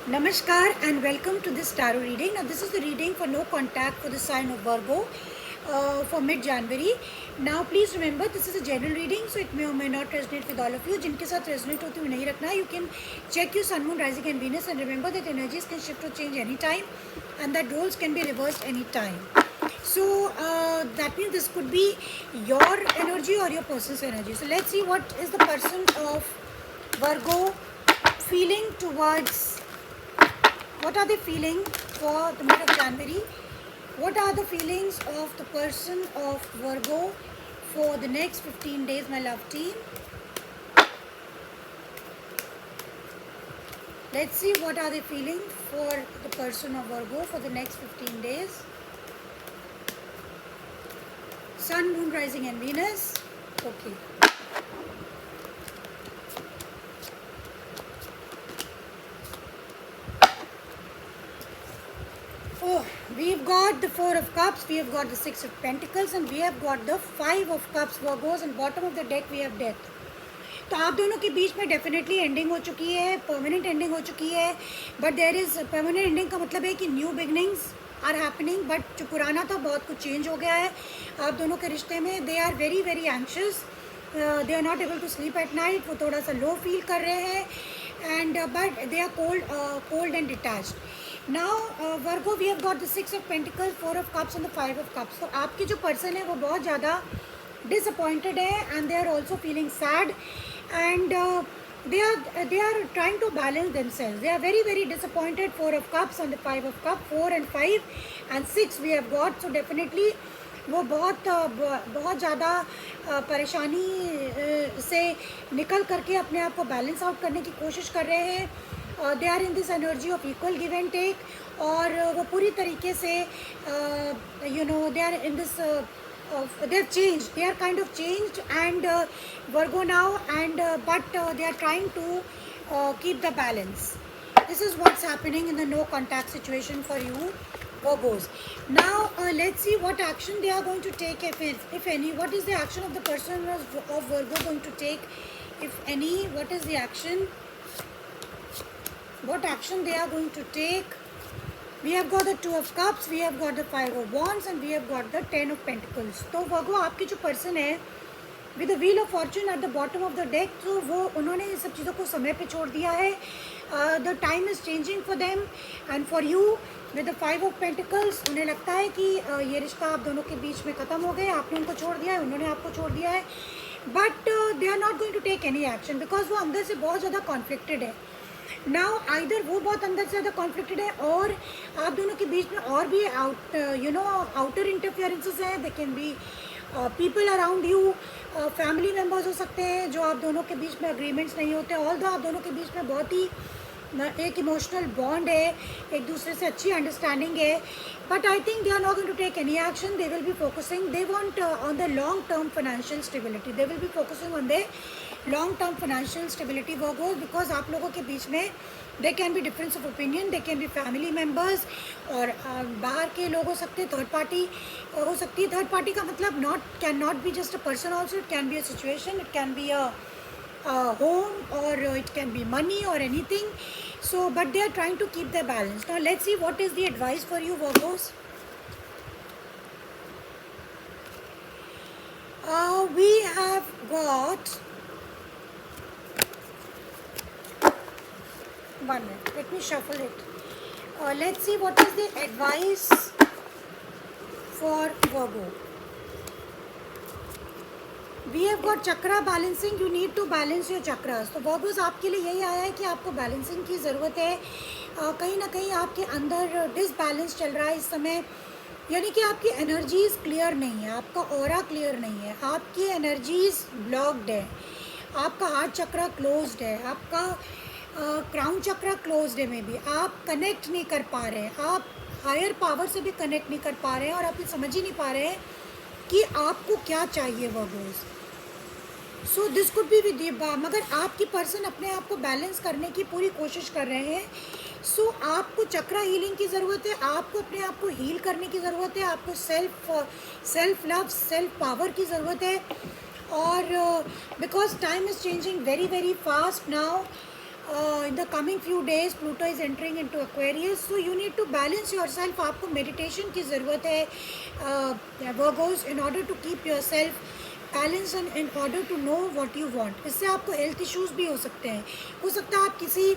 Namaskar and welcome to this tarot reading. Now this is the reading for no contact for the sign of Virgo for mid-January. Now please remember this is a general reading, so it may or may not resonate with all of you. जिनके साथ resonate होती है नहीं रखना. You can check your sun, moon, rising and Venus and remember that energies can shift or change anytime and that roles can be reversed anytime. So that means this could be your energy or your person's energy. So let's see what is the person of Virgo feeling towards. What are they feeling for the month of January? What are the feelings of the person of Virgo for the next 15 days, my love team? Let's see what are they feeling for the person of Virgo for the next 15 days. Sun, Moon, Rising and Venus. Okay. Oh, we've got the Four of Cups, we have got the Six of Pentacles and we have got the Five of Cups. Virgos and bottom of the deck we have Death. तो आप दोनों के बीच में definitely ending हो चुकी है, permanent ending हो चुकी है. But there is permanent ending का मतलब है कि new beginnings are happening. But जो पुराना था बहुत कुछ चेंज हो गया है आप दोनों के रिश्ते में. They are very very anxious, they are not able to sleep at night. वो थोड़ा सा लो फील कर रहे हैं and but they are cold and detached. Now Virgo we have got the six of pentacles, four of cups and the five of cups. तो आपके जो person है वो बहुत ज़्यादा disappointed है and they are also feeling sad and they are trying to balance themselves. They are very very disappointed. Four of cups and the five of cups, 4 and 5 and 6 we have got. So definitely वो बहुत ज़्यादा परेशानी से निकल करके अपने आप को बैलेंस आउट करने की कोशिश कर रहे हैं. They are in this energy of equal give and take और वो पूरी तरीके से they are in this they have changed, they are kind of changed and Virgo now and but they are trying to keep the balance. This is what's happening in the no contact situation for you Virgos. Now let's see what action they are going to take, if any. What is the action of the person of Virgo going to take, if any? What is the action, what action they are going to take? We have got the two of cups, we have got the five of wands and we have got the 10 of pentacles. तो Virgo आपकी जो person है with the wheel of fortune at the bottom of the deck, तो वो उन्होंने ये सब चीज़ों को समय पे छोड़ दिया है. The time is changing for them and for you with the five of pentacles उन्हें लगता है कि ये रिश्ता आप दोनों के बीच में ख़त्म हो गया. आपने उनको छोड़ दिया है, उन्होंने आपको छोड़ दिया है. But they are not going to take any action because वो अंदर से बहुत ज़्यादा conflicted है. नाउ आइदर वो बहुत अंदर से ज़्यादा कॉन्फ्लिक्टेड है और आप दोनों के बीच में और भी आउटर इंटरफेरेंसेस हैं. दे can be people around you, family members हो सकते हैं जो आप दोनों के बीच में अग्रीमेंट्स नहीं होते. ऑल्दो आप दोनों के बीच में बहुत ही एक इमोशनल बॉन्ड है, एक दूसरे से अच्छी अंडरस्टैंडिंग है. But I think they are not going to take any action. They will be focusing, they want on the long term financial stability. They will be focusing on the long term financial stability Virgos, because आप लोगों के बीच में they can be difference of opinion, they can be family members और बाहर के लोग हो सकते हैं, थर्ड पार्टी हो सकती है. थर्ड पार्टी का मतलब can not be just a person also, it can be a situation, it can be a home or it can be money or anything. So but they are trying to keep their balance. Now let's see what is the advice for you Virgos. We have got one minute, let me shuffle it. Let's see what is the advice for Virgo. We have got chakra balancing. You need to balance your chakras. तो Virgos आपके लिए यही आया है कि आपको balancing की ज़रूरत है. कहीं ना कहीं आपके अंदर डिसबैलेंस चल रहा है इस समय, यानी कि आपकी एनर्जीज़ क्लियर नहीं है, आपका ऑरा क्लियर नहीं है, आपकी एनर्जीज़ ब्लॉक्ड है, आपका हार्ट चक्रा क्लोज्ड है, आपका क्राउन चक्रा क्लोज्ड है. में भी आप कनेक्ट नहीं कर पा रहे हैं, आप हायर पावर से भी कनेक्ट नहीं कर पा रहे हैं और आप ये समझ ही नहीं पा रहे हैं कि आपको क्या चाहिए Virgos. So this could be with मगर आपकी पर्सन अपने आप को बैलेंस करने की पूरी कोशिश कर रहे हैं. सो आपको चक्रा हीलिंग की ज़रूरत है, आपको अपने आप को हील करने की ज़रूरत है, आपको सेल्फ लव, सेल्फ पावर की ज़रूरत है. और because time is changing very very fast now. in the coming few days Pluto is entering into Aquarius, so you need to balance yourself. आपको meditation की ज़रूरत है Virgos, in order to keep yourself balanced and in order to know what you want. इससे आपको health issues भी हो सकते हैं. हो सकता है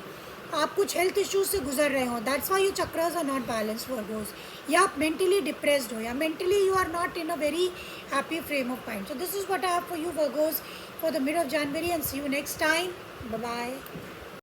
आप कुछ हेल्थ इश्यूज से गुजर रहे हो. That's why your chakras are not balance Virgos. या आप मेंटली डिप्रेस्ड हो, या mentally you are not in a very happy frame of mind. So this is what I have for you Virgos for the mid of January, and see you next time. Bye bye.